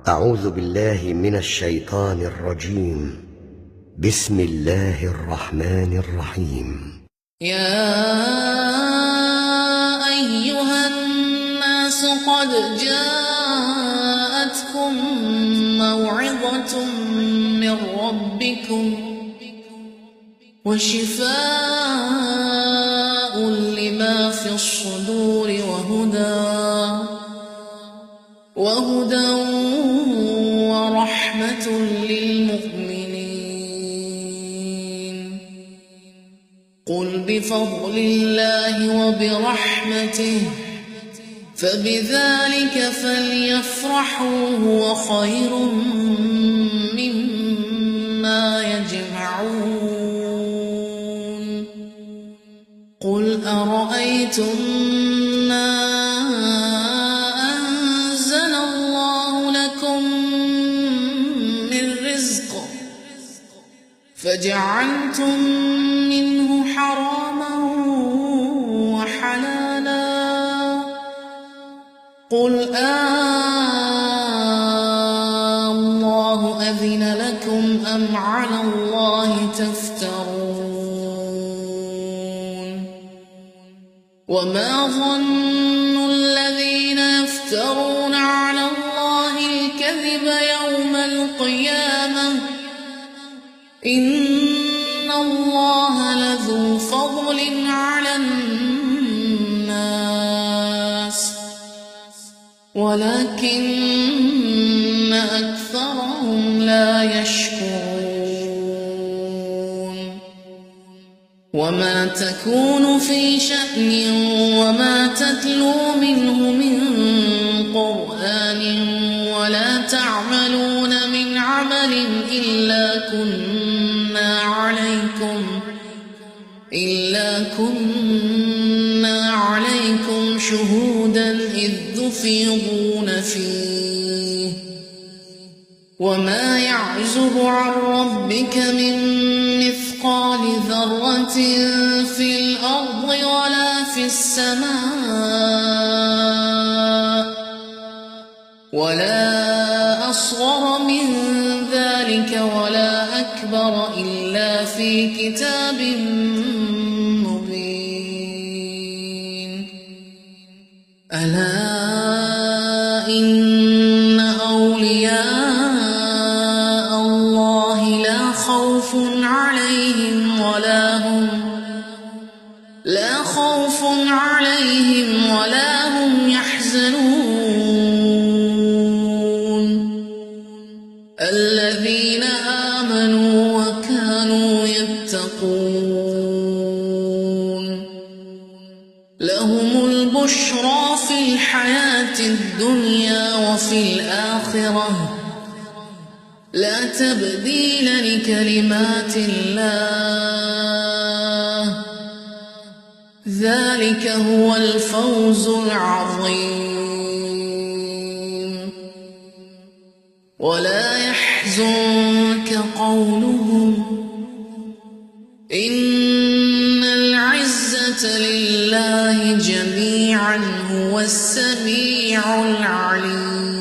أعوذ بالله من الشيطان الرجيم. بسم الله الرحمن الرحيم. يا أيها الناس قد جاءتكم موعظة من ربكم وشفاء لما في الصدور وهدى ورحمة للمؤمنين. قل بفضل الله وبرحمته فبذلك فليفرحوا هو خير مما يجمعون. قل أرأيتم ما أنزل الله لكم من رزق فجعلتم منه حراما وحلالا قل الله أذن لكم أم على الله تفترون. وما ظن الذين يفترون على الله الكذب يوم القيامة إن الله لذو فضل على الناس ولكن أكثرهم لا يشكرون. وما تكون في شأن وما تتلو منه من قرآن ولا تعملون من عمل إلا كنا عليكم شهودا إذ تفيضون فيه. وما يعزب عن ربك من مثقال ذرة في الأرض ولا في السماء ولا أصغر من ذلك ولا أكبر إلا في كتاب مبين. ألا إن أولياء الله لا خوف عليهم ولا هم يحزنون. الذين آمنوا وكانوا يتقون لهم البشرى في الحياة الدنيا وفي الآخرة لا تبديل لكلمات الله ذلك هو الفوز العظيم. ولا يحزنك قولهم إن العزة لله جميعا هو السميع العليم.